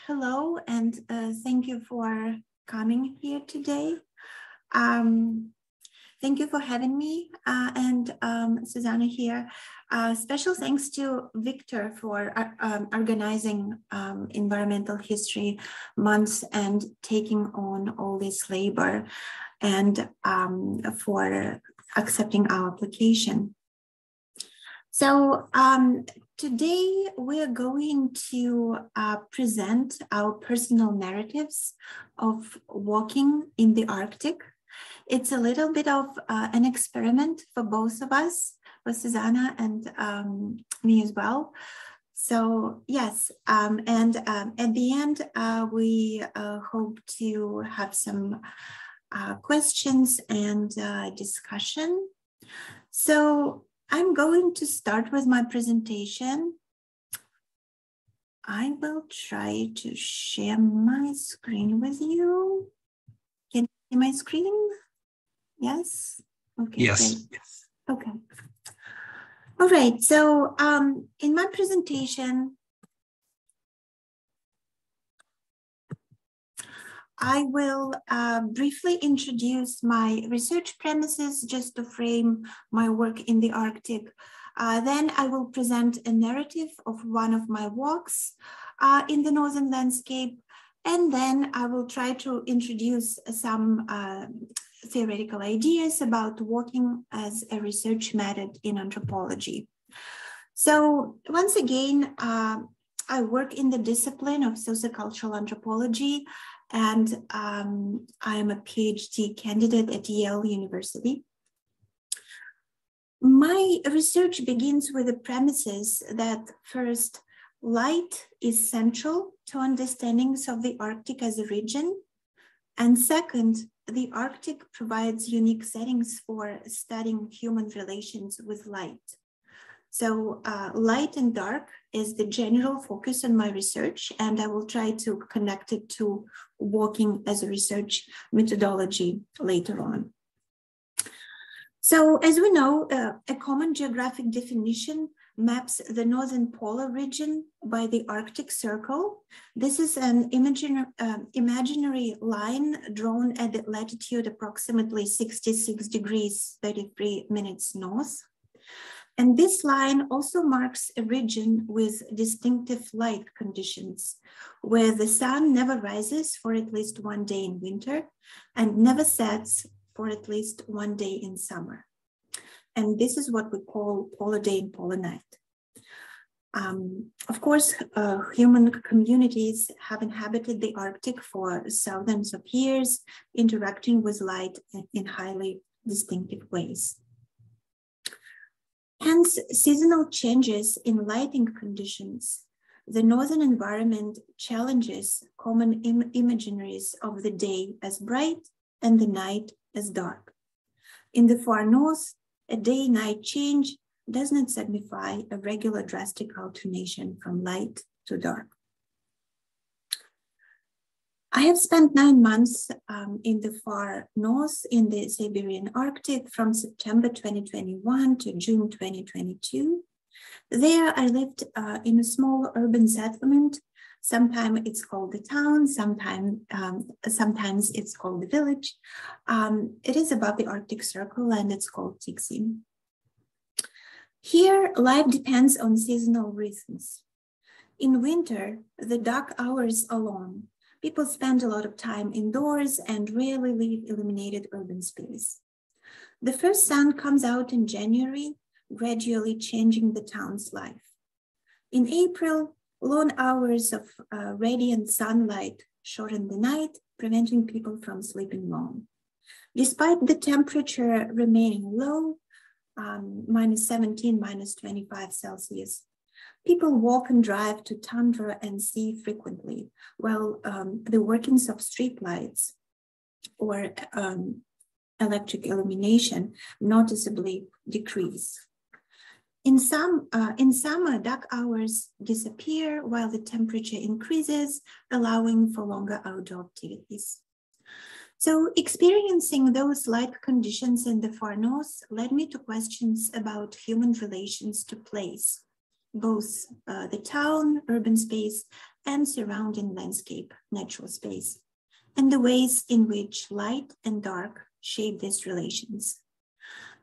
Hello, and thank you for coming here today. Thank you for having me and Susana here. Special thanks to Victor for organizing Environmental History Month and taking on all this labor and for accepting our application. So today we're going to present our personal narratives of walking in the Arctic. It's a little bit of an experiment for both of us, for Susana and me as well. So yes, and at the end, we hope to have some questions and discussion. So I'm going to start with my presentation. I will try to share my screen with you. Can you see my screen? Yes? Okay. Yes. Great. Yes. Okay. All right. So in my presentation, I will briefly introduce my research premises just to frame my work in the Arctic. Then I will present a narrative of one of my walks in the northern landscape. And then I will try to introduce some theoretical ideas about walking as a research method in anthropology. So once again, I work in the discipline of sociocultural anthropology, and I am a PhD candidate at Yale University. My research begins with the premises that first, light is central to understandings of the Arctic as a region, and second, the Arctic provides unique settings for studying human relations with light. So light and dark is the general focus on my research, and I will try to connect it to walking as a research methodology later on. So as we know, a common geographic definition maps the northern polar region by the Arctic Circle. This is an imaginary line drawn at the latitude approximately 66 degrees 33 minutes north. And this line also marks a region with distinctive light conditions, where the sun never rises for at least one day in winter and never sets for at least one day in summer. And this is what we call polar day and polar night. Of course, human communities have inhabited the Arctic for thousands of years, interacting with light in highly distinctive ways. Hence, seasonal changes in lighting conditions, the northern environment challenges common imaginaries of the day as bright and the night as dark. In the far north, a day-night change does not signify a regular drastic alternation from light to dark. I have spent 9 months in the far north in the Siberian Arctic from September 2021 to June 2022. There I lived in a small urban settlement. Sometimes it's called the town, sometimes it's called the village. It is above the Arctic Circle and it's called Tixi. Here, life depends on seasonal rhythms. In winter, the dark hours are long. People spend a lot of time indoors and rarely leave illuminated urban space. The first sun comes out in January, gradually changing the town's life. In April, long hours of radiant sunlight shorten the night, preventing people from sleeping long. Despite the temperature remaining low, -17, -25 Celsius, people walk and drive to tundra and sea frequently, while the workings of streetlights or electric illumination noticeably decrease. In summer, dark hours disappear while the temperature increases, allowing for longer outdoor activities. So experiencing those light conditions in the far north led me to questions about human relations to place, both the town, urban space, and surrounding landscape, natural space, and the ways in which light and dark shape these relations.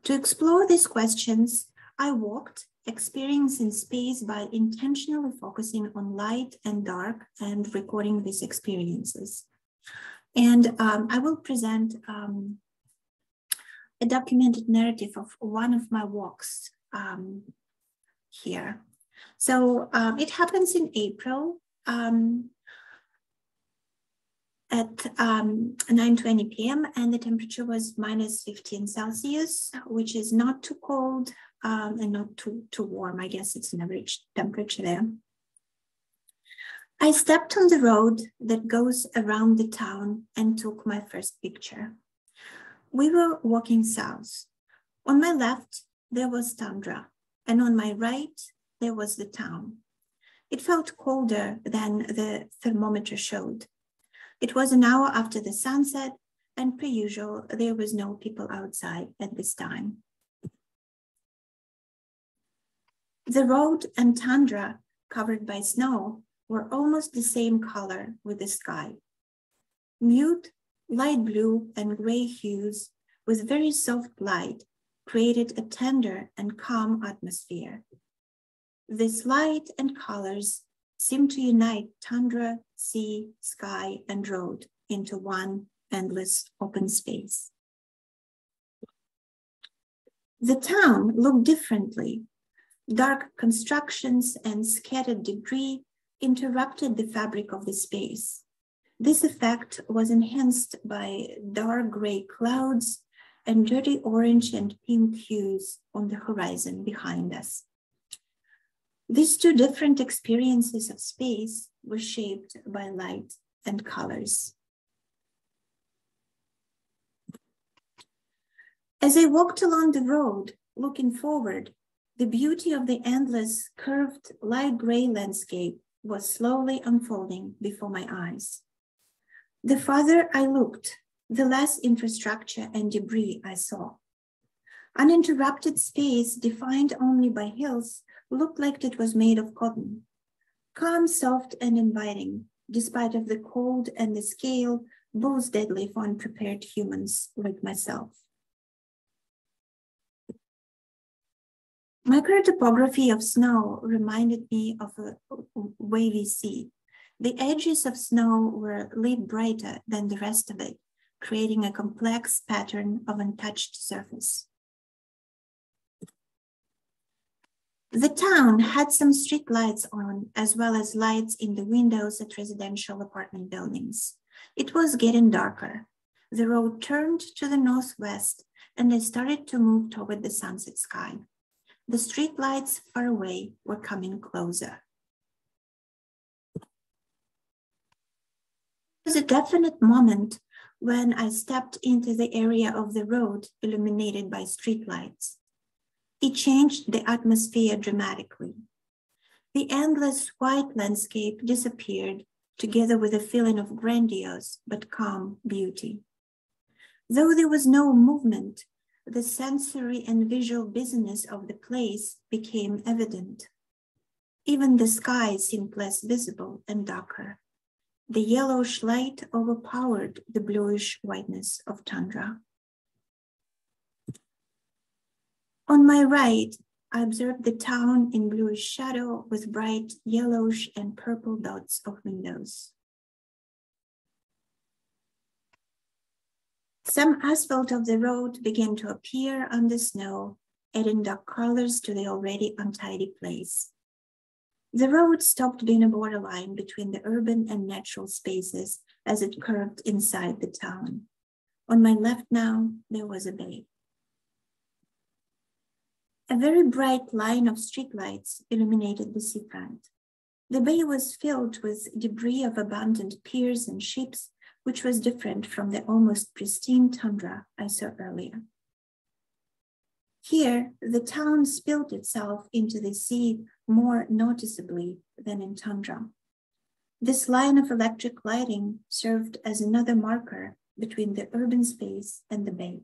To explore these questions, I walked, experiencing space by intentionally focusing on light and dark and recording these experiences. And I will present a documented narrative of one of my walks here. So it happens in April at 9:20 p.m. and the temperature was -15°C, which is not too cold and not too warm. I guess it's an average temperature there. I stepped on the road that goes around the town and took my first picture. We were walking south. On my left, there was tundra, and on my right, there was the town. It felt colder than the thermometer showed. It was an hour after the sunset, and per usual, there was no people outside at this time. The road and tundra covered by snow were almost the same color with the sky. Mute, light blue and gray hues with very soft light created a tender and calm atmosphere. This light and colors seemed to unite tundra, sea, sky, and road into one endless open space. The town looked differently. Dark constructions and scattered debris interrupted the fabric of the space. This effect was enhanced by dark gray clouds and dirty orange and pink hues on the horizon behind us. These two different experiences of space were shaped by light and colors. As I walked along the road, looking forward, the beauty of the endless, curved, light gray landscape was slowly unfolding before my eyes. The farther I looked, the less infrastructure and debris I saw. Uninterrupted space defined only by hills looked like it was made of cotton. Calm, soft, and inviting, despite of the cold and the scale, both deadly for unprepared humans like myself. Microtopography of snow reminded me of a wavy sea. The edges of snow were lit brighter than the rest of it, creating a complex pattern of untouched surface. The town had some street lights on, as well as lights in the windows at residential apartment buildings. It was getting darker. The road turned to the northwest, and I started to move toward the sunset sky. The street lights far away were coming closer. There was a definite moment when I stepped into the area of the road illuminated by street lights. It changed the atmosphere dramatically. The endless white landscape disappeared, together with a feeling of grandiose but calm beauty. Though there was no movement, the sensory and visual busyness of the place became evident. Even the sky seemed less visible and darker. The yellowish light overpowered the bluish whiteness of tundra. On my right, I observed the town in bluish shadow with bright yellowish and purple dots of windows. Some asphalt of the road began to appear on the snow, adding dark colors to the already untidy place. The road stopped being a borderline between the urban and natural spaces as it curved inside the town. On my left now, there was a bay. A very bright line of streetlights illuminated the seafront. The bay was filled with debris of abandoned piers and ships, which was different from the almost pristine tundra I saw earlier. Here, the town spilled itself into the sea more noticeably than in tundra. This line of electric lighting served as another marker between the urban space and the bay.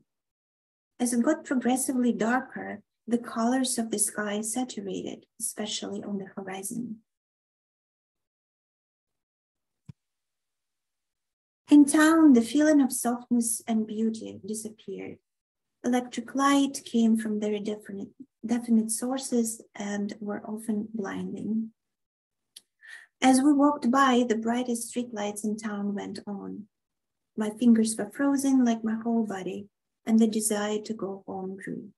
As it got progressively darker, the colors of the sky saturated, especially on the horizon. town, the feeling of softness and beauty disappeared. Electric light came from very definite sources and were often blinding. As we walked by, the brightest streetlights in town went on. My fingers were frozen like my whole body, and the desire to go home grew.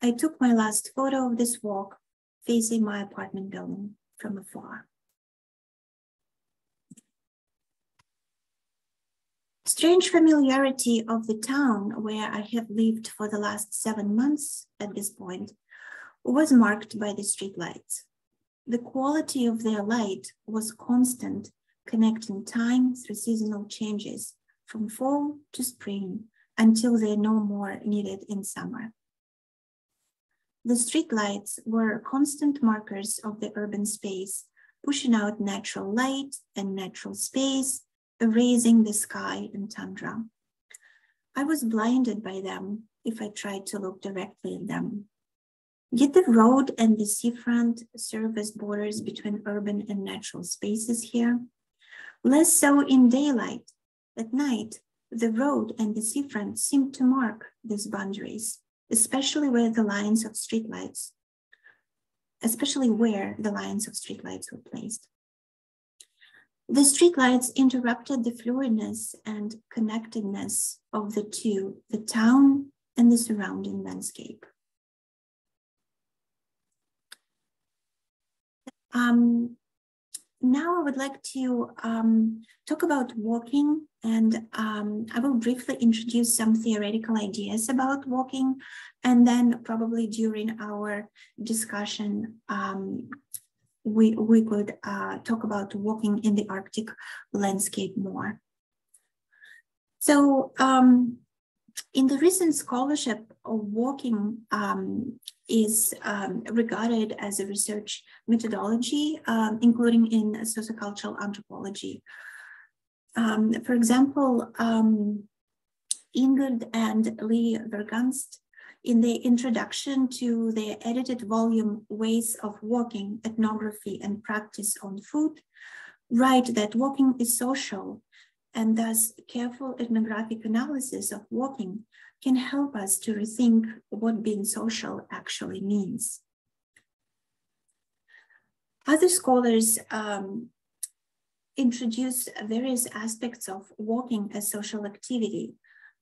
I took my last photo of this walk, facing my apartment building from afar. Strange familiarity of the town where I have lived for the last 7 months at this point was marked by the streetlights. The quality of their light was constant, connecting time through seasonal changes from fall to spring until they're no more needed in summer. The streetlights were constant markers of the urban space, pushing out natural light and natural space, erasing the sky and tundra. I was blinded by them if I tried to look directly at them. Yet the road and the seafront serve as borders between urban and natural spaces here. Less so in daylight. At night, the road and the seafront seem to mark these boundaries, especially where the lines of streetlights were placed. The streetlights interrupted the fluidness and connectedness of the two, the town and the surrounding landscape. Now I would like to talk about walking, and I will briefly introduce some theoretical ideas about walking, and then probably during our discussion, we could talk about walking in the Arctic landscape more. So in the recent scholarship, walking is regarded as a research methodology, including in sociocultural anthropology. For example, Ingrid and Lee Vergunst, in the introduction to their edited volume, Ways of Walking, Ethnography and Practice on Food, write that walking is social, and thus careful ethnographic analysis of walking can help us to rethink what being social actually means. Other scholars introduce various aspects of walking as social activity.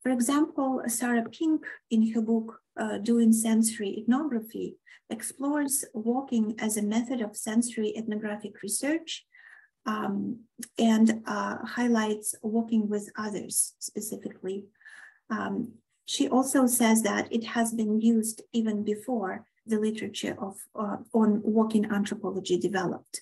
For example, Sarah Pink, in her book, Doing Sensory Ethnography, explores walking as a method of sensory ethnographic research and highlights walking with others specifically. She also says that it has been used even before the literature on walking anthropology developed.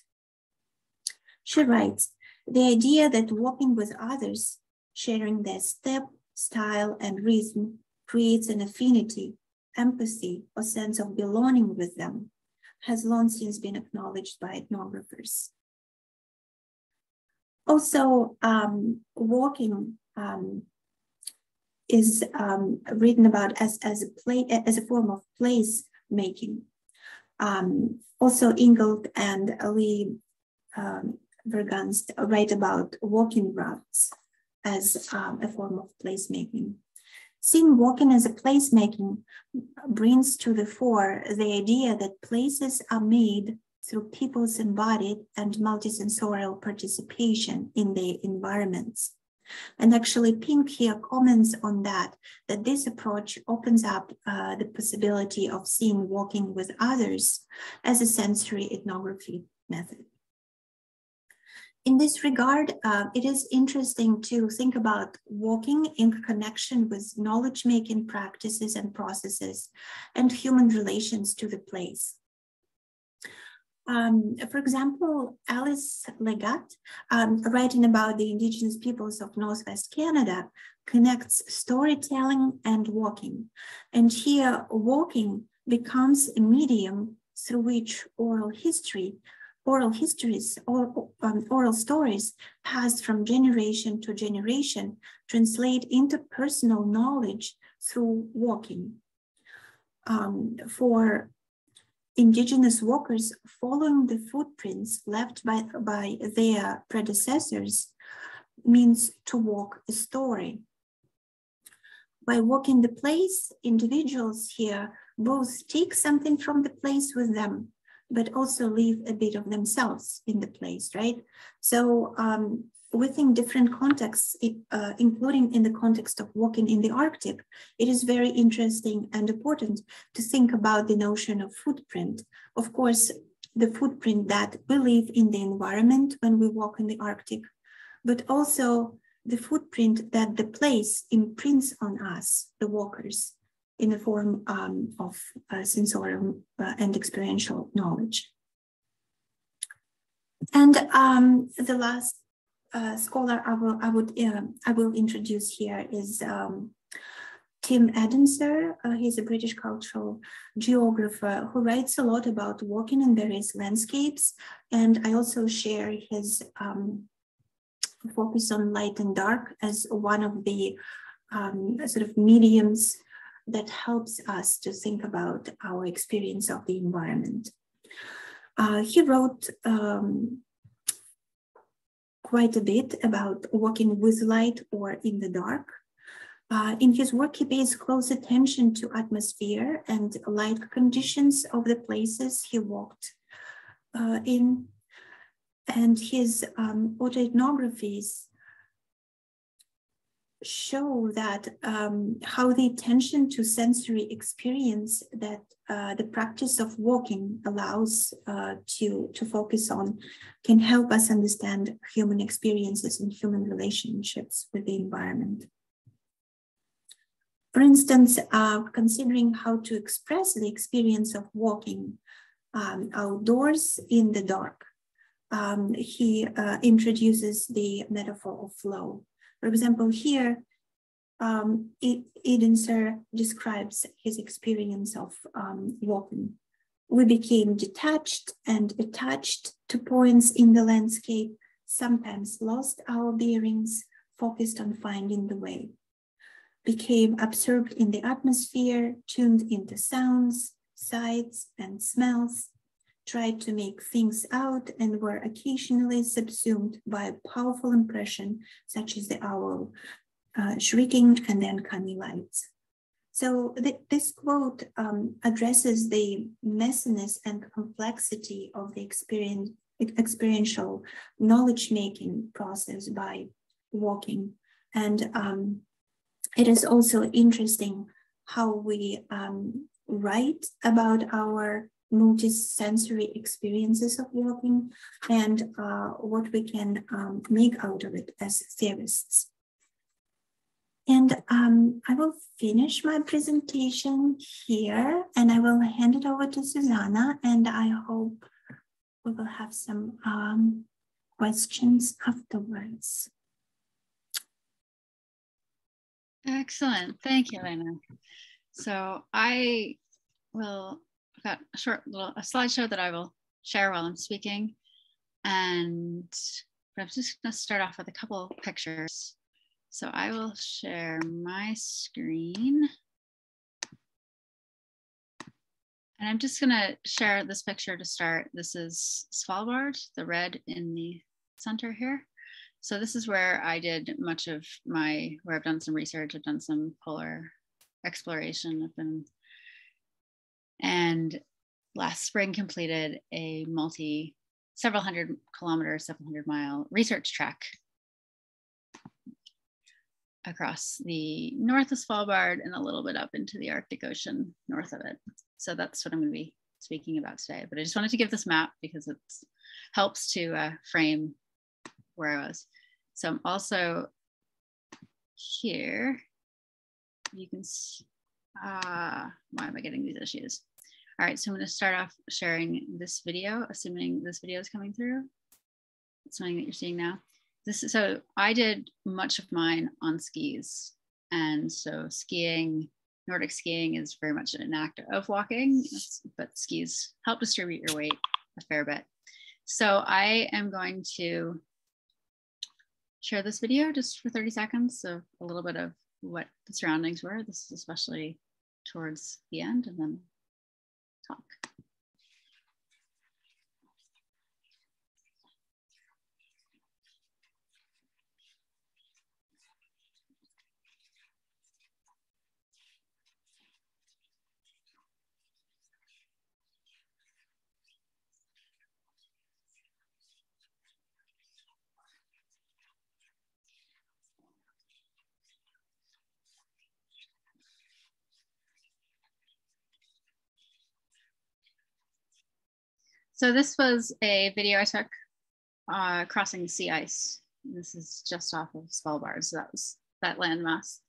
She writes, the idea that walking with others, sharing their step, style, and rhythm creates an affinity, empathy, or sense of belonging with them has long since been acknowledged by ethnographers. Also, walking is written about as a form of place making. Also, Ingold and Lee Vergunst write about walking routes as a form of placemaking. Seeing walking as a placemaking brings to the fore the idea that places are made through people's embodied and multisensorial participation in their environments. And actually, Pink here comments on that this approach opens up the possibility of seeing walking with others as a sensory ethnography method. In this regard, it is interesting to think about walking in connection with knowledge-making practices and processes and human relations to the place. For example, Alice Legat, writing about the Indigenous peoples of Northwest Canada, connects storytelling and walking. And here, walking becomes a medium through which oral stories passed from generation to generation translate into personal knowledge through walking. For Indigenous walkers, following the footprints left by their predecessors means to walk a story. By walking the place, individuals here both take something from the place with them, but also leave a bit of themselves in the place, right? So within different contexts, including in the context of walking in the Arctic, it is very interesting and important to think about the notion of footprint. Of course, the footprint that we leave in the environment when we walk in the Arctic, but also the footprint that the place imprints on us, the walkers, in the form of sensorial and experiential knowledge. And the last scholar I will introduce here is Tim Adamser. He's a British cultural geographer who writes a lot about walking in various landscapes. And I also share his focus on light and dark as one of the sort of mediums that helps us to think about our experience of the environment. He wrote quite a bit about walking with light or in the dark. In his work, he pays close attention to atmosphere and light conditions of the places he walked in. And his autoethnographies show that how the attention to sensory experience that the practice of walking allows to focus on can help us understand human experiences and human relationships with the environment. For instance, considering how to express the experience of walking outdoors in the dark, he introduces the metaphor of flow. For example, here, Adamser describes his experience of walking. We became detached and attached to points in the landscape, sometimes lost our bearings, focused on finding the way, became absorbed in the atmosphere, tuned into sounds, sights, and smells, tried to make things out, and were occasionally subsumed by a powerful impression, such as the owl shrieking and the uncanny lights. So this quote addresses the messiness and complexity of the experiential knowledge-making process by walking. And it is also interesting how we write about our multisensory experiences of walking and what we can make out of it as theorists. And I will finish my presentation here and I will hand it over to Susana, and I hope we will have some questions afterwards. Excellent, thank you, Elena. So I've got a slideshow that I will share while I'm speaking, but I'm just going to start off with a couple pictures. So I will share my screen, and I'm just going to share this picture to start. This is Svalbard, the red in the center here. So this is where I did much of where I've done some research. I've done some polar exploration. And last spring completed a several hundred kilometer, 700-mile research trek across the north of Svalbard and a little bit up into the Arctic Ocean north of it. So that's what I'm going to be speaking about today. But I just wanted to give this map because it helps to frame where I was. So I'm also here. You can see, why am I getting these issues? All right, so I'm going to start off sharing this video, assuming this video is coming through. It's something that you're seeing now. So I did much of mine on skis. And so Nordic skiing is very much an act of walking, but skis help distribute your weight a fair bit. So I am going to share this video just for 30 seconds of a little bit of what the surroundings were. This is especially towards the end, and then talk. So this was a video I took crossing the sea ice. This is just off of Svalbard. So that was that landmass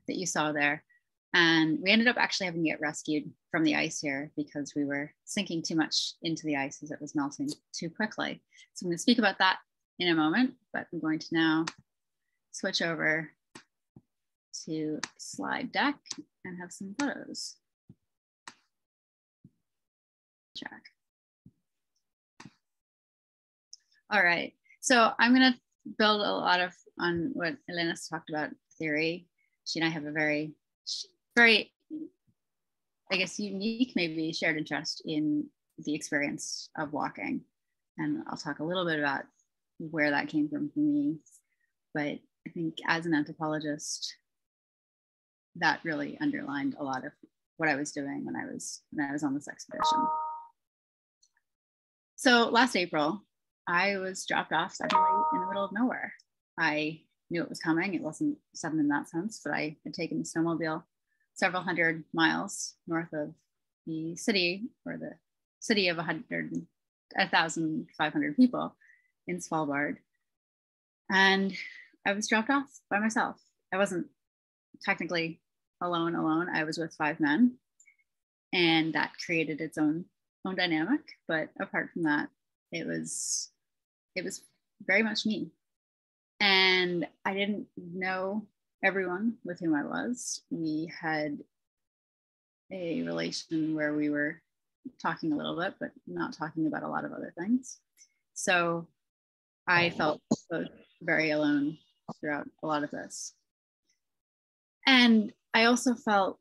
that you saw there. And we ended up actually having to get rescued from the ice here because we were sinking too much into the ice as it was melting too quickly. So I'm going to speak about that in a moment, but I'm going to now switch over to slide deck and have some photos. Check. All right, so I'm going to build a lot on what Elena's talked about, theory. She and I have a very, I guess, unique, maybe shared interest in the experience of walking. And I'll talk a little bit about where that came from for me. But I think as an anthropologist, that really underlined a lot of what I was doing when I was on this expedition. So last April, I was dropped off suddenly in the middle of nowhere. I knew it was coming. It wasn't sudden in that sense, but I had taken the snowmobile several hundred miles north of the city, or the city of 1,500 people in Svalbard. And I was dropped off by myself. I wasn't technically alone. I was with 5 men, and that created its own dynamic. But apart from that, it was very much me. And I didn't know everyone with whom I was. We had a relation where we were talking a little bit, but not talking about a lot of other things. So I felt very alone throughout a lot of this. And I also felt,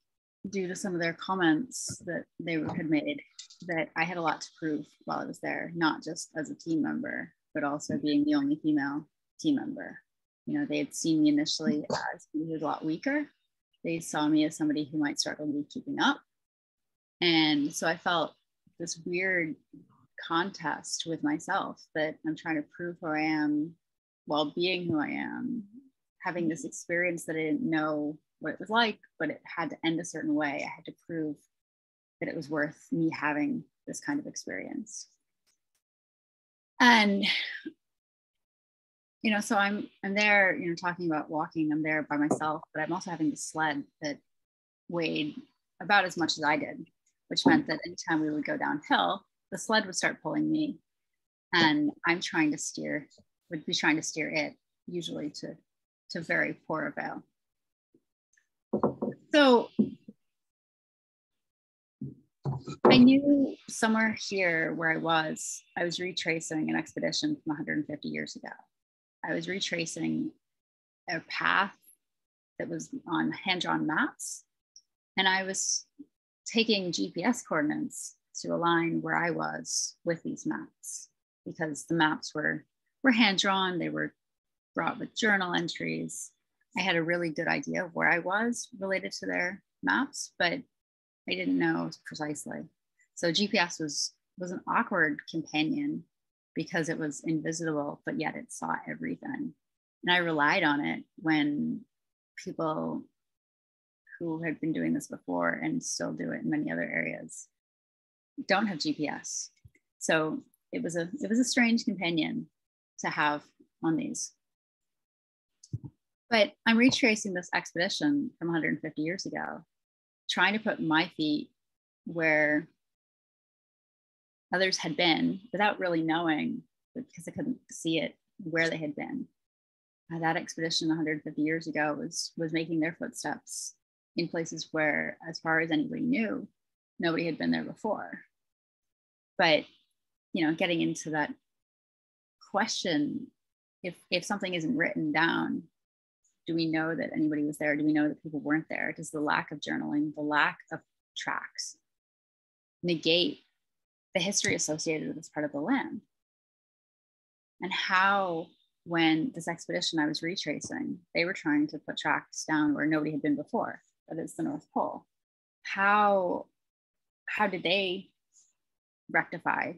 due to some of their comments that they had made, that I had a lot to prove while I was there, not just as a team member, but also being the only female team member. You know, they had seen me initially as somebody who was a lot weaker. They saw me as somebody who might struggle with keeping up. And so I felt this weird contest with myself, that I'm trying to prove who I am while being who I am, having this experience that I didn't know what it was like, but it had to end a certain way. I had to prove that it was worth me having this kind of experience. And, you know, so I'm there, you know, talking about walking, I'm there by myself, but I'm also having this sled that weighed about as much as I did, which meant that anytime we would go downhill, the sled would start pulling me, and would be trying to steer it, usually to very poor avail. So I knew somewhere here where I was retracing an expedition from 150 years ago. I was retracing a path that was on hand-drawn maps, and I was taking GPS coordinates to align where I was with these maps, because the maps were hand-drawn, they were brought with journal entries. I had a really good idea of where I was related to their maps, but I didn't know precisely. So GPS was an awkward companion because it was invisible, but yet it saw everything. And I relied on it when people who had been doing this before and still do it in many other areas don't have GPS. So it was a strange companion to have on these. But I'm retracing this expedition from 150 years ago, trying to put my feet where others had been without really knowing, because I couldn't see it, where they had been. That expedition 150 years ago was making their footsteps in places where, as far as anybody knew, nobody had been there before. But, you know, getting into that question, if something isn't written down, do we know that anybody was there? Do we know that people weren't there? Does the lack of journaling, the lack of tracks, negate the history associated with this part of the land? And how, when this expedition I was retracing, they were trying to put tracks down where nobody had been before, that is the North Pole. How did they rectify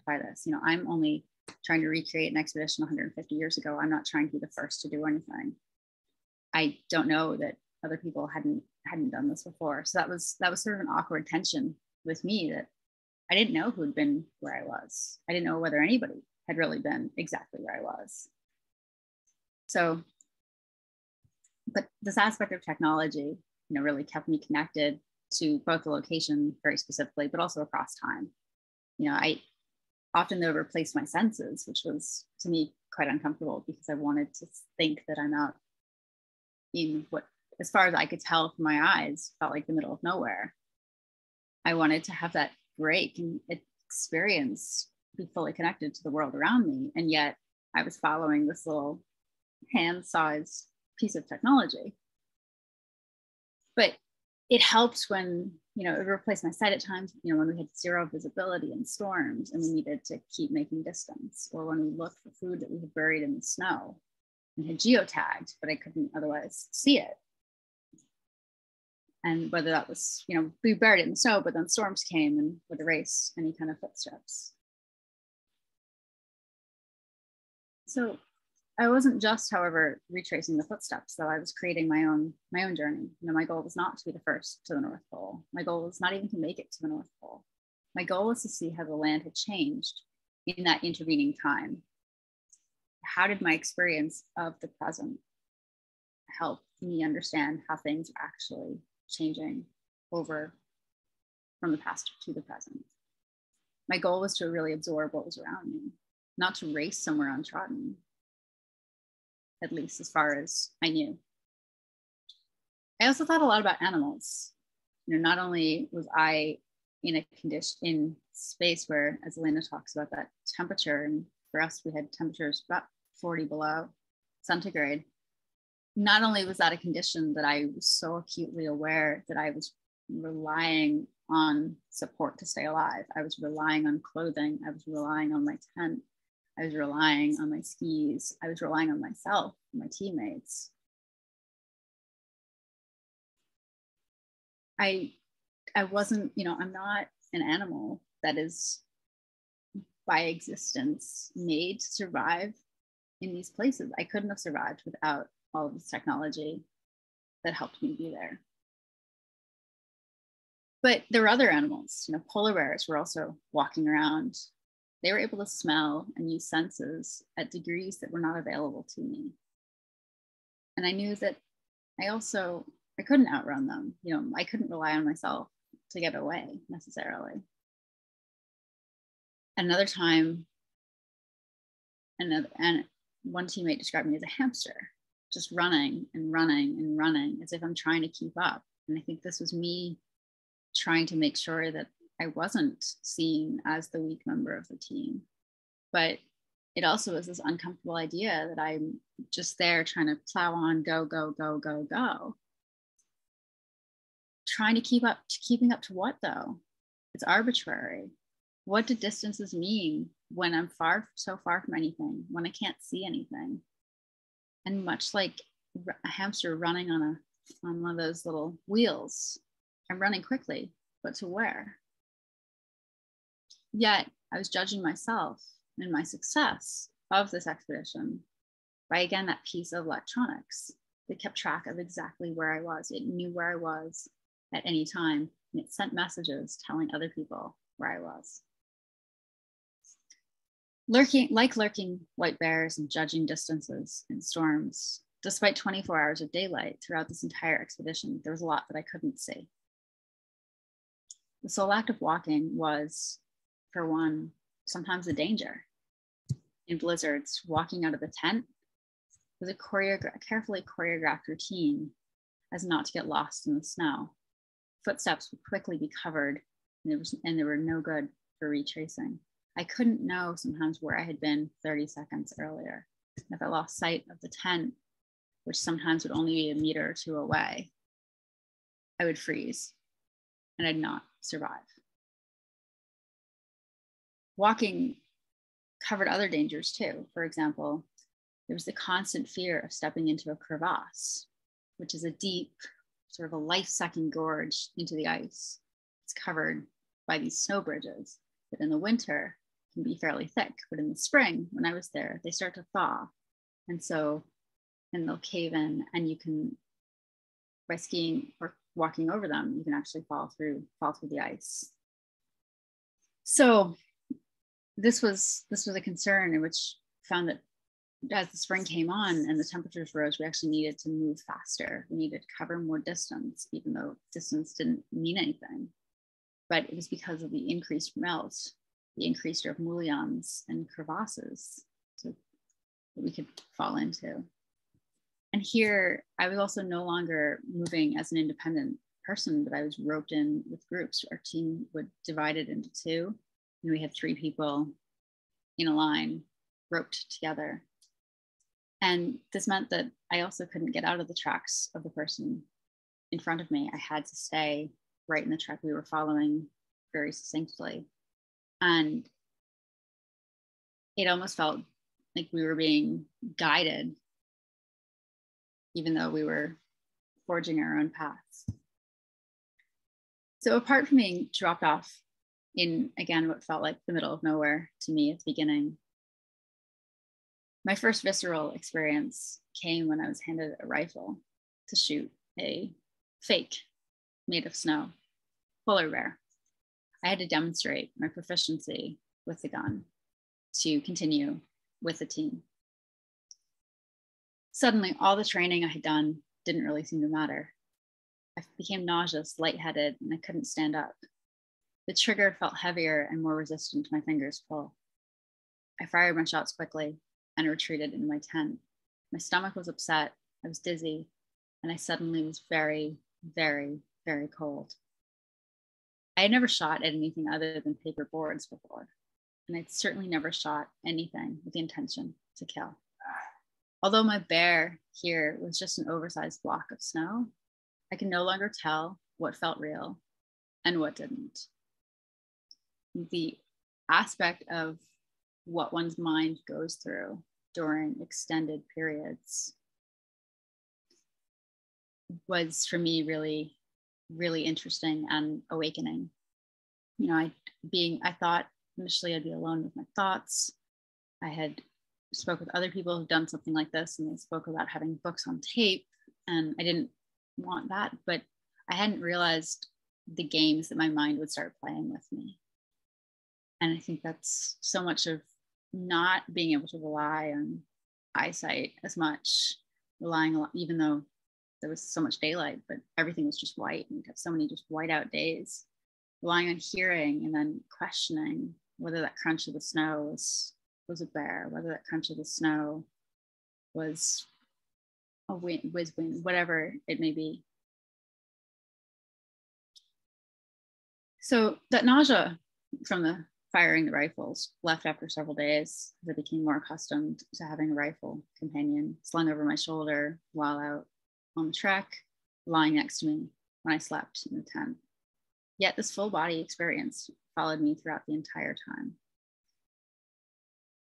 this? You know, I'm only trying to recreate an expedition 150 years ago. I'm not trying to be the first to do anything. I don't know that other people hadn't done this before. So that was sort of an awkward tension with me, that I didn't know who had been where I was. I didn't know whether anybody had really been exactly where I was. So, but this aspect of technology, really kept me connected to both the location very specifically, but also across time. I often though replaced my senses, which was to me quite uncomfortable because I wanted to think that I'm out in what, as far as I could tell from my eyes, felt like the middle of nowhere. I wanted to have that break and experience, be fully connected to the world around me. And yet I was following this little hand-sized piece of technology. But it helped when, it replaced my sight at times, when we had zero visibility in storms and we needed to keep making distance, or when we looked for food that we had buried in the snow and had geotagged, but I couldn't otherwise see it. And whether that was, we buried it in the snow, but then storms came and would erase any kind of footsteps. So I wasn't just, however, retracing the footsteps, though. I was creating my own journey. My goal was not to be the first to the North Pole. My goal was not even to make it to the North Pole. My goal was to see how the land had changed in that intervening time. How did my experience of the present help me understand how things are actually changing over from the past to the present? My goal was to really absorb what was around me, not to race somewhere untrodden, at least as far as I knew. I also thought a lot about animals. Not only was I in a condition, in space where, as Elena talks about, that temperature, and for us, we had temperatures about 40 below centigrade. Not only was that a condition that I was so acutely aware that I was relying on support to stay alive. I was relying on clothing. I was relying on my tent. I was relying on my skis. I was relying on myself, my teammates. I wasn't, I'm not an animal that is by existence made to survive in these places. I couldn't have survived without all of this technology that helped me be there. But there were other animals, polar bears were also walking around. They were able to smell and use senses at degrees that were not available to me. And I knew that I couldn't outrun them. I couldn't rely on myself to get away necessarily. Another time, and one teammate described me as a hamster, just running and running and running as if I'm trying to keep up. And I think this was me trying to make sure that I wasn't seen as the weak member of the team. But it also was this uncomfortable idea that I'm just there trying to plow on, go, go, go, go, go. Trying to keeping up to what though? It's arbitrary. What do distances mean when I'm so far from anything, when I can't see anything? And much like a hamster running on one of those little wheels, I'm running quickly, but to where? Yet I was judging myself and my success of this expedition by, again, that piece of electronics that kept track of exactly where I was. It knew where I was at any time, and it sent messages telling other people where I was. Lurking white bears and judging distances in storms, despite 24 hours of daylight throughout this entire expedition, there was a lot that I couldn't see. The sole act of walking was, for one, sometimes a danger. In blizzards, walking out of the tent was a carefully choreographed routine as not to get lost in the snow. Footsteps would quickly be covered, and they were no good for retracing. I couldn't know sometimes where I had been 30 seconds earlier. If I lost sight of the tent, which sometimes would only be a meter or two away, I would freeze and I'd not survive. Walking covered other dangers too. For example, there was the constant fear of stepping into a crevasse, which is a deep, sort of a life-sucking gorge into the ice. It's covered by these snow bridges that in the winter can be fairly thick, but in the spring, when I was there, they start to thaw. And they'll cave in, and you can, by skiing or walking over them, you can actually fall through the ice. So this was a concern, in which found that as the spring came on and the temperatures rose, we actually needed to move faster. We needed to cover more distance, even though distance didn't mean anything. But it was because of the increased melt, the increased of mullions and crevasses that we could fall into. And here, I was also no longer moving as an independent person, but I was roped in with groups. Our team would divide it into two, and we had 3 people in a line, roped together. And this meant that I also couldn't get out of the tracks of the person in front of me. I had to stay right in the track we were following very succinctly. And it almost felt like we were being guided, even though we were forging our own paths. So apart from being dropped off in, again, what felt like the middle of nowhere to me at the beginning, my first visceral experience came when I was handed a rifle to shoot a fake made of snow polar bear. I had to demonstrate my proficiency with the gun to continue with the team. Suddenly, all the training I had done didn't really seem to matter. I became nauseous, lightheaded, and I couldn't stand up. The trigger felt heavier and more resistant to my fingers' pull. I fired my shots quickly and retreated into my tent. My stomach was upset, I was dizzy, and I suddenly was very, very, very cold. I had never shot at anything other than paper boards before, and I'd certainly never shot anything with the intention to kill. Although my bear here was just an oversized block of snow, I can no longer tell what felt real and what didn't. The aspect of what one's mind goes through during extended periods was, for me, really, really interesting and awakening. You know, I thought initially I'd be alone with my thoughts. I had spoke with other people who've done something like this, and they spoke about having books on tape, and I didn't want that, but I hadn't realized the games that my mind would start playing with me. And I think that's so much of not being able to rely on eyesight as much, relying a lot, even though there was so much daylight, but everything was just white, and we'd have so many just white out days, relying on hearing and then questioning whether that crunch of the snow was a bear, whether that crunch of the snow was a wind, whatever it may be. So that nausea from the firing the rifles left after several days, as I became more accustomed to having a rifle companion slung over my shoulder while out on the trek, lying next to me when I slept in the tent. Yet this full body experience followed me throughout the entire time.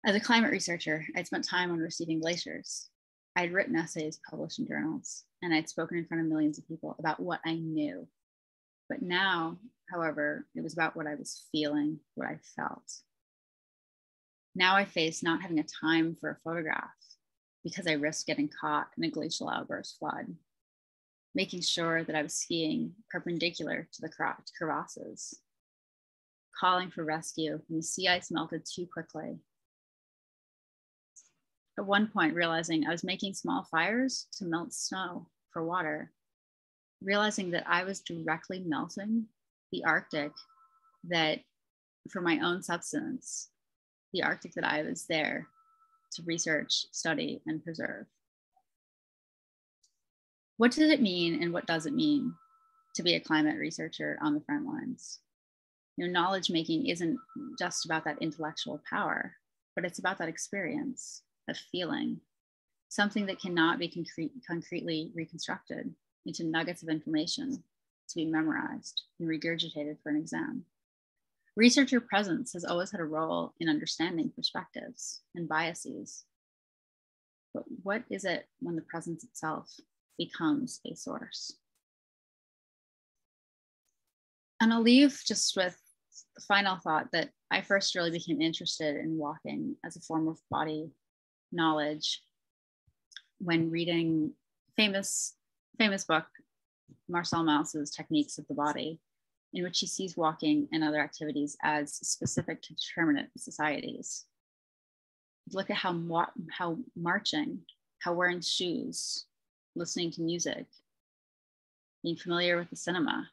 As a climate researcher, I'd spent time on receiving glaciers. I'd written essays published in journals, and I'd spoken in front of millions of people about what I knew. But now, however, it was about what I was feeling, what I felt. Now I faced not having a time for a photograph because I risked getting caught in a glacial outburst flood, making sure that I was skiing perpendicular to the crevasses, calling for rescue when the sea ice melted too quickly. At one point, realizing I was making small fires to melt snow for water, realizing that I was directly melting the Arctic, that for my own substance, the Arctic that I was there to research, study, and preserve. What does it mean, and what does it mean to be a climate researcher on the front lines? You know, knowledge making isn't just about that intellectual power, but it's about that experience, that feeling, something that cannot be concretely reconstructed into nuggets of information to be memorized and regurgitated for an exam. Researcher presence has always had a role in understanding perspectives and biases. But what is it when the presence itself becomes a source? And I'll leave just with the final thought that I first really became interested in walking as a form of body knowledge when reading famous book, Marcel Maus's Techniques of the Body, in which he sees walking and other activities as specific to determinate societies. Look at how marching, how wearing shoes, listening to music, being familiar with the cinema,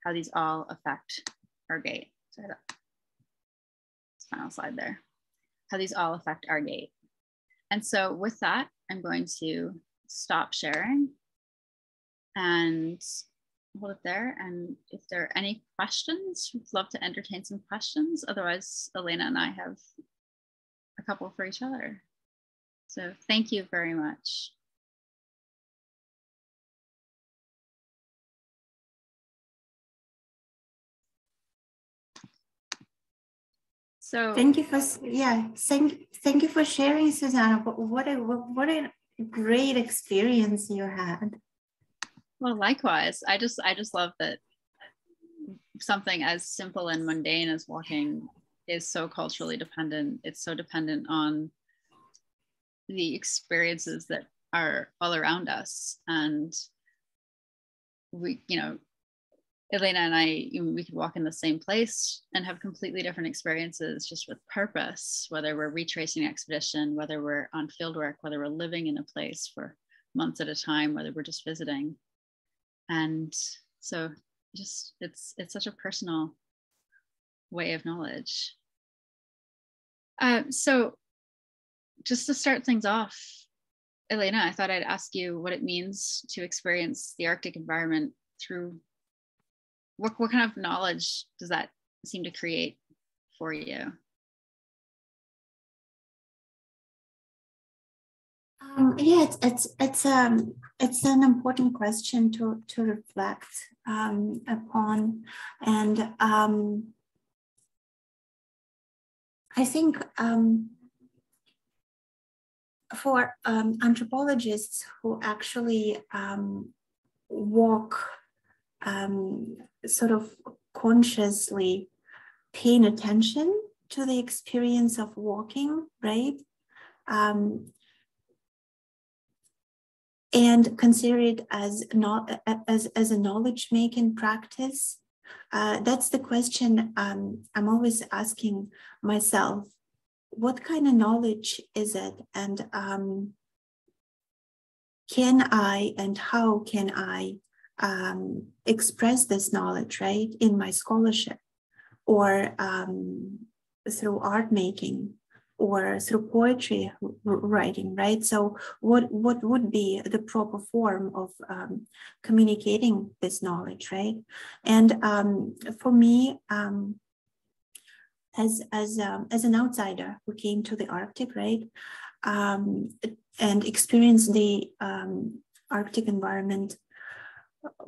how these all affect our gait. Sorry, this final slide there. How these all affect our gait. And so with that, I'm going to stop sharing and hold it there. And if there are any questions, we'd love to entertain some questions. Otherwise, Elena and I have a couple for each other. So thank you very much. So thank you for sharing, Susana. What a great experience you had. Well, likewise. I just love that something as simple and mundane as walking is so culturally dependent. It's so dependent on the experiences that are all around us. And we, you know, Elena and I, we could walk in the same place and have completely different experiences just with purpose, whether we're retracing an expedition, whether we're on fieldwork, whether we're living in a place for months at a time, whether we're just visiting. And so just, it's such a personal way of knowledge. So just to start things off, Elena, I thought I'd ask you what it means to experience the Arctic environment through what kind of knowledge does that seem to create for you? Yeah, it's an important question to reflect upon, and I think for anthropologists who actually walk sort of consciously paying attention to the experience of walking, right? And consider it as a knowledge-making practice. That's the question I'm always asking myself. What kind of knowledge is it? And can I and how can I express this knowledge, right, in my scholarship, or through art making, or through poetry writing, right? So what would be the proper form of communicating this knowledge, right? And for me, as an outsider who came to the Arctic, right, and experienced the Arctic environment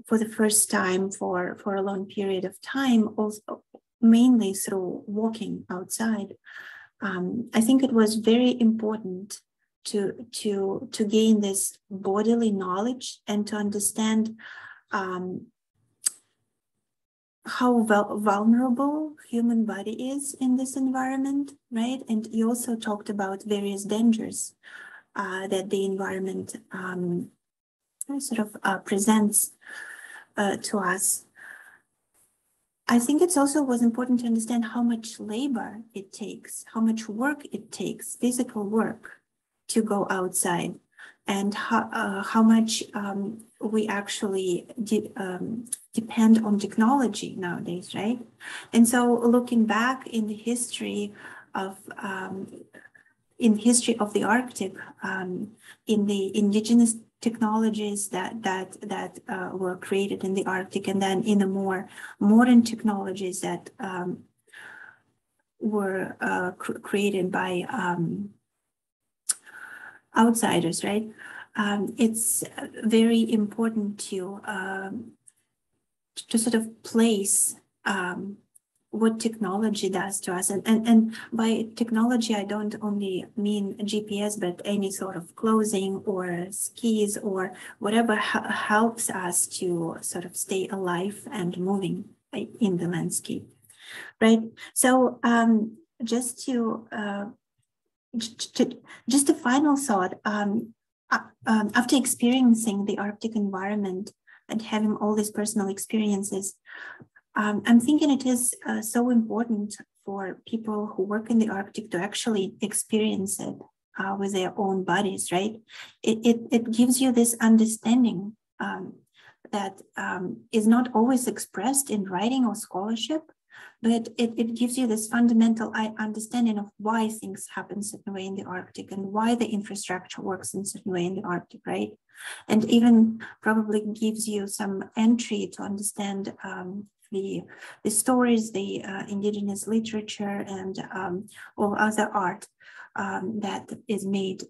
for the first time for a long period of time, also mainly through walking outside, I think it was very important to gain this bodily knowledge and to understand how vulnerable human body is in this environment, right? And you also talked about various dangers that the environment sort of presents to us. I think it's also was important to understand how much labor it takes, how much work it takes, physical work, to go outside, and how much we actually depend on technology nowadays, right? And so, looking back in the history of the Arctic, in the indigenous technologies that were created in the Arctic, and then in the more modern technologies that were created by outsiders, right? It's very important to sort of place what technology does to us. And by technology, I don't only mean GPS, but any sort of clothing or skis or whatever helps us to sort of stay alive and moving in the landscape, right? So just a final thought, after experiencing the Arctic environment and having all these personal experiences, I'm thinking it is so important for people who work in the Arctic to actually experience it with their own bodies, right? It gives you this understanding that is not always expressed in writing or scholarship, but it gives you this fundamental understanding of why things happen certain way in the Arctic and why the infrastructure works in certain way in the Arctic, right? And even probably gives you some entry to understand the stories, the indigenous literature, and all other art that is made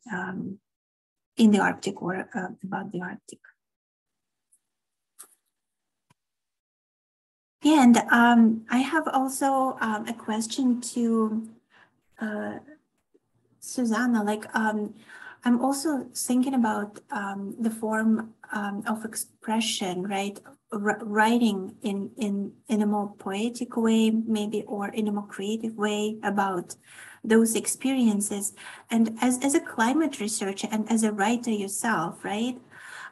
in the Arctic or about the Arctic. And I have also a question to Susana. Like, I'm also thinking about the form of expression, right? Writing in a more poetic way, maybe, or in a more creative way about those experiences. And as a climate researcher and as a writer yourself, right?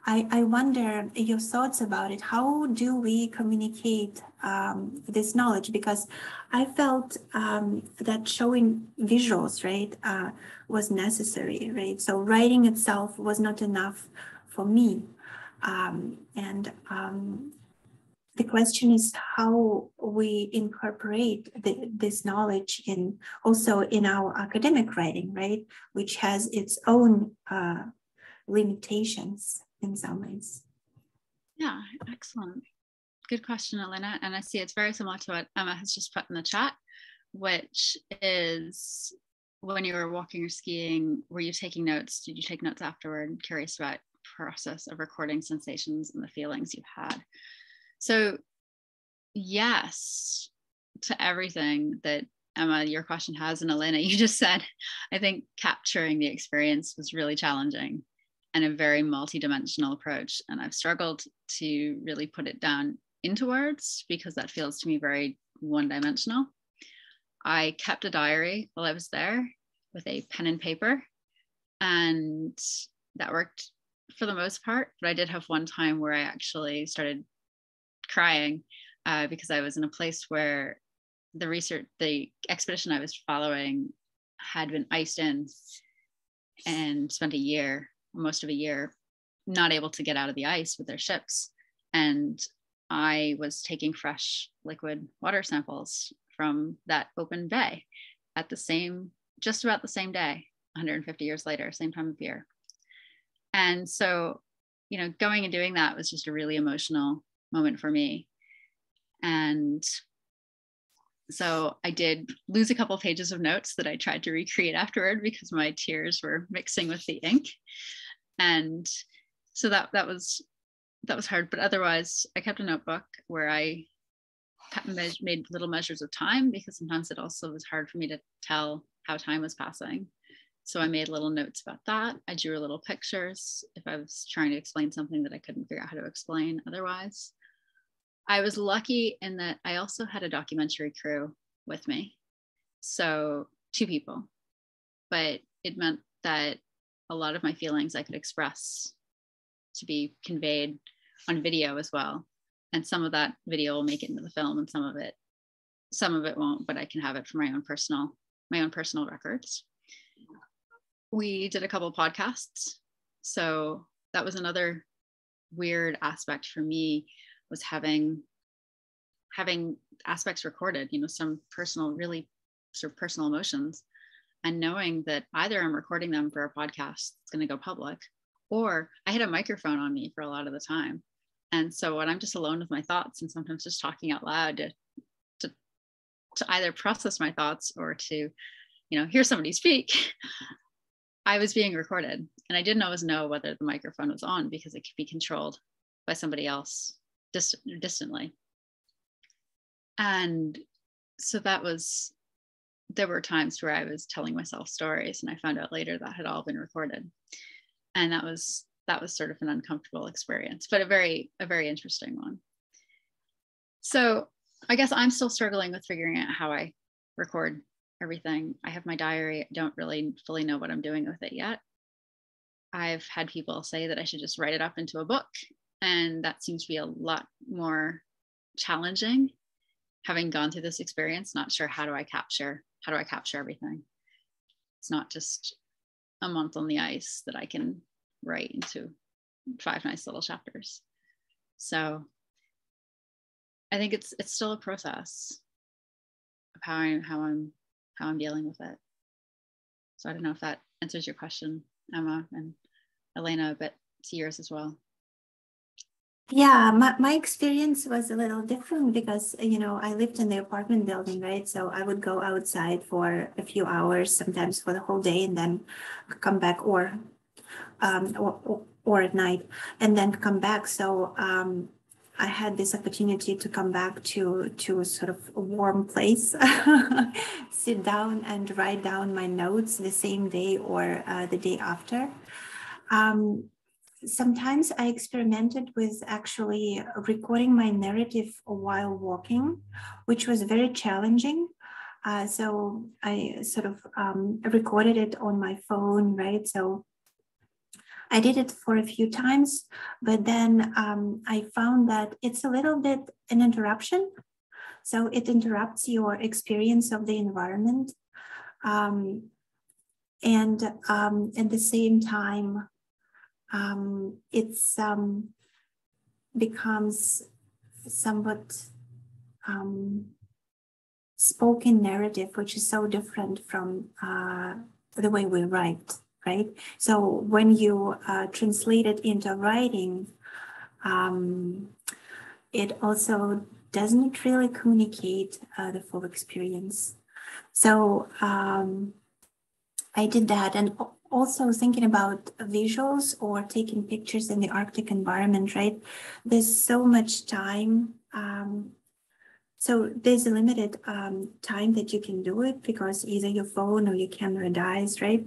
I wonder your thoughts about it. How do we communicate this knowledge? Because I felt that showing visuals, right, was necessary, right? So writing itself was not enough for me. The question is how we incorporate this knowledge also in our academic writing, right, which has its own limitations in some ways. Yeah, excellent. Good question, Elena. And I see it's very similar to what Emma has just put in the chat, which is when you were walking or skiing, were you taking notes? Did you take notes afterward? Curious about process of recording sensations and the feelings you've had. So yes, to everything that Emma, your question has, and Elena, you just said. I think capturing the experience was really challenging and a very multidimensional approach. And I've struggled to really put it down into words because that feels to me very one-dimensional. I kept a diary while I was there with a pen and paper, and that worked for the most part. But I did have one time where I actually started crying because I was in a place where the expedition I was following had been iced in and spent most of a year, not able to get out of the ice with their ships. And I was taking fresh liquid water samples from that open bay at just about the same day, 150 years later, same time of year. And so, going and doing that was just a really emotional moment for me. And so I did lose a couple of pages of notes that I tried to recreate afterward because my tears were mixing with the ink. And so that was hard, but otherwise I kept a notebook where I made little measures of time, because sometimes it also was hard for me to tell how time was passing. So I made little notes about that. I drew little pictures if I was trying to explain something that I couldn't figure out how to explain otherwise. I was lucky in that I also had a documentary crew with me. So 2 people, but it meant that a lot of my feelings I could express to be conveyed on video as well. And some of that video will make it into the film, and some of it won't, but I can have it for my own personal records. We did a couple of podcasts. So that was another weird aspect for me, was having aspects recorded, some really sort of personal emotions, and knowing that either I'm recording them for a podcast that's going to go public, or I had a microphone on me for a lot of the time. And so when I'm just alone with my thoughts and sometimes just talking out loud to either process my thoughts or to, hear somebody speak, I was being recorded. And I didn't always know whether the microphone was on because it could be controlled by somebody else distantly. And so there were times where I was telling myself stories, and I found out later that had all been recorded. And that was sort of an uncomfortable experience, but a very interesting one. So I guess I'm still struggling with figuring out how I record everything. I have my diary. I don't really fully know what I'm doing with it yet. I've had people say that I should just write it up into a book, and that seems to be a lot more challenging. having gone through this experience, not sure how do I capture everything. It's not just a month on the ice that I can write into 5 nice little chapters. So I think it's still a process of how I'm dealing with it. So I don't know if that answers your question, Emma, and Elena, a bit to yours as well. Yeah, my experience was a little different because, you know, I lived in the apartment building, right? So I would go outside for a few hours, sometimes for the whole day, and then come back, or at night, and then come back. So I had this opportunity to come back to a sort of a warm place, sit down and write down my notes the same day or the day after. Sometimes I experimented with actually recording my narrative while walking, which was very challenging. So I sort of recorded it on my phone, right? So I did it for a few times, but then I found that it's a little bit an interruption. So it interrupts your experience of the environment. And at the same time, it's becomes somewhat spoken narrative, which is so different from the way we write, right? So when you translate it into writing, it also doesn't really communicate the full experience. So I did that, and also thinking about visuals or taking pictures in the Arctic environment, right? There's so much time. So there's a limited time that you can do it because either your phone or your camera dies, right?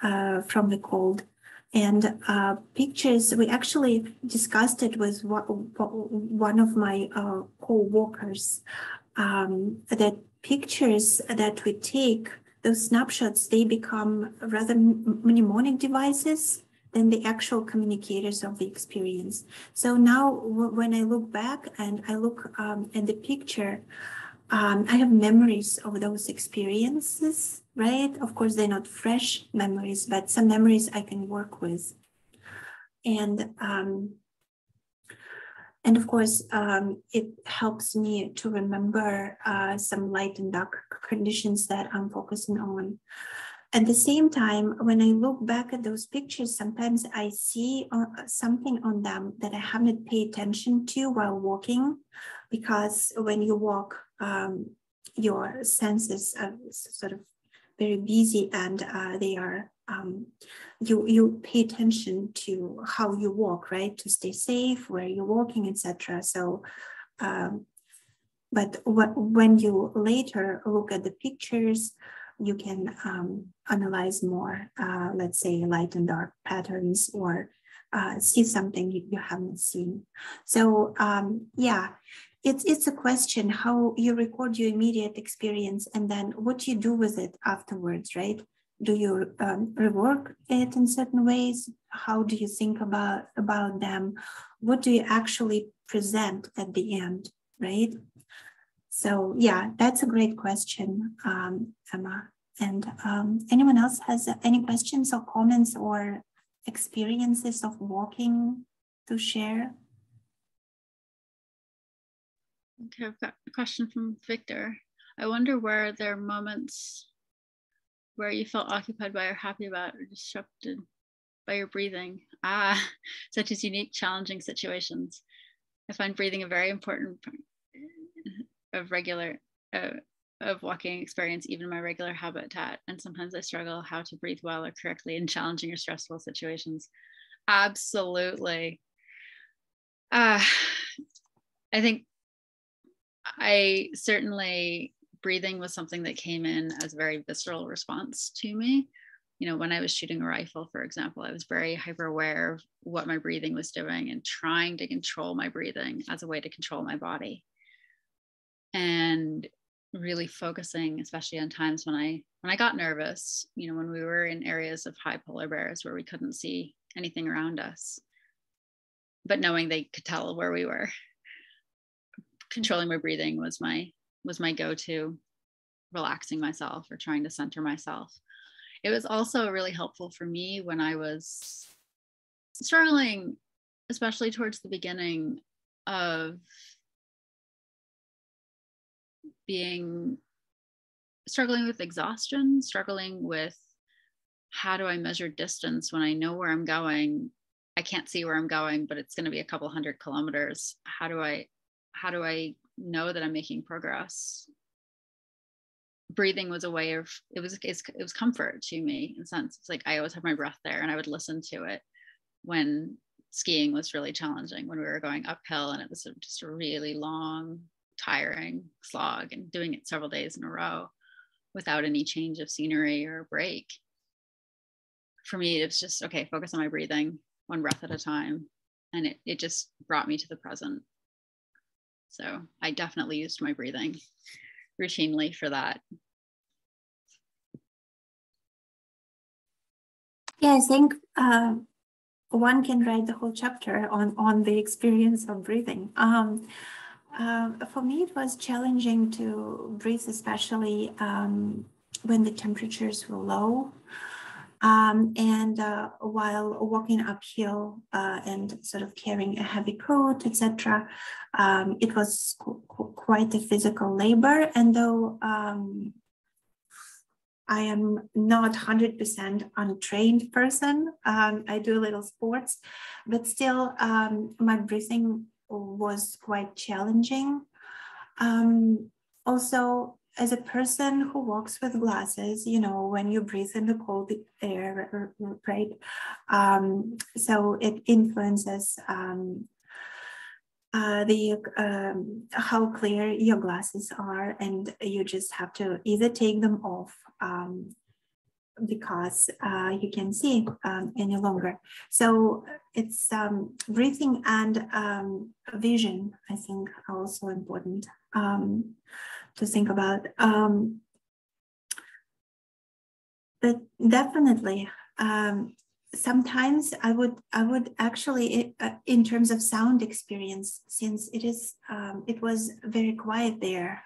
From the cold. And pictures, we actually discussed it with one of my co-workers, that pictures that we take, those snapshots, they become rather mnemonic devices than the actual communicators of the experience. So now when I look back and I look at the picture, I have memories of those experiences, right? Of course, they're not fresh memories, but some memories I can work with. And of course, it helps me to remember some light and dark conditions that I'm focusing on. At the same time, when I look back at those pictures, sometimes I see something on them that I haven't paid attention to while walking, because when you walk, your senses are sort of very busy, and they are you pay attention to how you walk, right, to stay safe, where you're walking, etc. So but when you later look at the pictures, you can analyze more, let's say, light and dark patterns, or see something you haven't seen. So yeah, it's a question how you record your immediate experience, and then what you do with it afterwards, right? Do you rework it in certain ways? How do you think about them? What do you actually present at the end, right? So yeah, that's a great question, Emma. And anyone else has any questions or comments or experiences of walking to share? Okay, I've got a question from Victor. I wonder where there are moments where you felt occupied by or happy about or disrupted by your breathing. Such as unique, challenging situations. I find breathing a very important part of walking experience, even my regular habitat. And sometimes I struggle how to breathe well or correctly in challenging or stressful situations. Absolutely. I think breathing was something that came in as a very visceral response to me. You know, when I was shooting a rifle, for example, I was very hyper aware of what my breathing was doing and trying to control my breathing as a way to control my body. And really focusing, especially on times when I got nervous, you know, when we were in areas of high polar bears where we couldn't see anything around us, but knowing they could tell where we were, controlling my breathing was my go-to, relaxing myself or trying to center myself. It was also really helpful for me when I was struggling, especially towards the beginning of struggling with exhaustion, struggling with how do I measure distance when I know where I'm going? I can't see where I'm going, but it's going to be a couple 100 kilometers. How do I know that I'm making progress? Breathing was a way of, it was comfort to me in a sense. It's like I always have my breath there, and I would listen to it when skiing was really challenging, when we were going uphill and it was just a really long, tiring slog, and doing it several days in a row without any change of scenery or break. For me, it was just, okay, focus on my breathing, one breath at a time. And it just brought me to the present. So I definitely used my breathing routinely for that. Yeah, I think one can write the whole chapter on the experience of breathing. For me, it was challenging to breathe, especially when the temperatures were low. And while walking uphill and sort of carrying a heavy coat, etc., it was quite a physical labor. And though I am not 100% untrained person, I do little sports, but still my breathing was quite challenging. Also, as a person who walks with glasses, you know, when you breathe in the cold air, right? So it influences how clear your glasses are, and you just have to either take them off because you can't see any longer. So it's breathing and vision, I think, are also important to think about. But definitely, sometimes I would actually, in terms of sound experience, since it was very quiet there.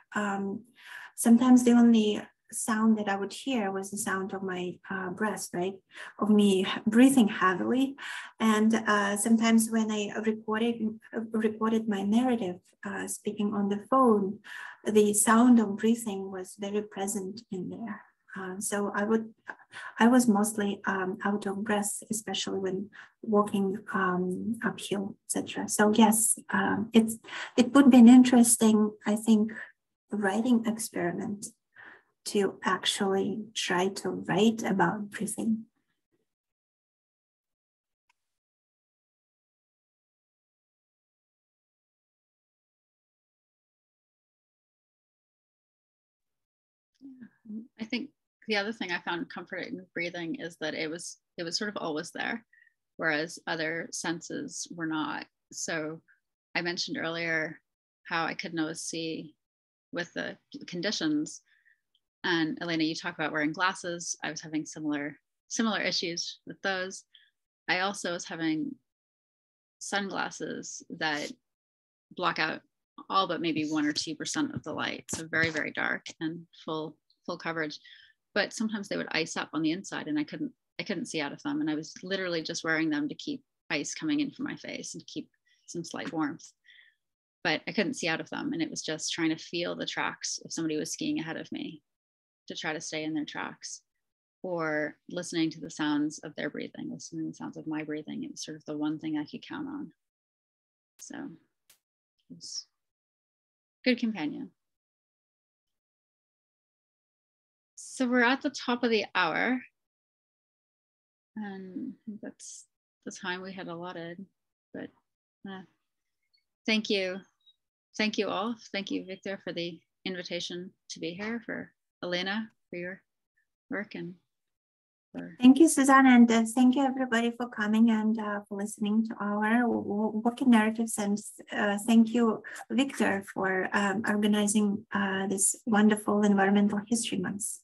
Sometimes the only sound that I would hear was the sound of my breath, right? Of me breathing heavily. And sometimes when I recorded my narrative, speaking on the phone, the sound of breathing was very present in there. So I was mostly out of breath, especially when walking uphill, etc. So yes, it would be an interesting, I think, writing experiment to actually try to write about breathing. I think the other thing I found comforting with breathing is that it was sort of always there, whereas other senses were not. So I mentioned earlier how I couldn't always see with the conditions. And Elena, you talk about wearing glasses. I was having similar issues with those. I also was having sunglasses that block out all but maybe 1 or 2% of the light. So very, very dark and full coverage. But sometimes they would ice up on the inside and I couldn't see out of them. And I was literally just wearing them to keep ice coming in from my face and keep some slight warmth. But I couldn't see out of them. And it was just trying to feel the tracks if somebody was skiing ahead of me, to try to stay in their tracks, or listening to the sounds of their breathing, listening to the sounds of my breathing. It was sort of the one thing I could count on. So it was a good companion. So we're at the top of the hour, and that's the time we had allotted, but thank you all. Thank you, Victor, for the invitation to be here, for Elena, for your work, and for... Thank you, Susana, and thank you everybody for coming and for listening to our Walking Narratives, and thank you, Victor, for organizing this wonderful Environmental History Month.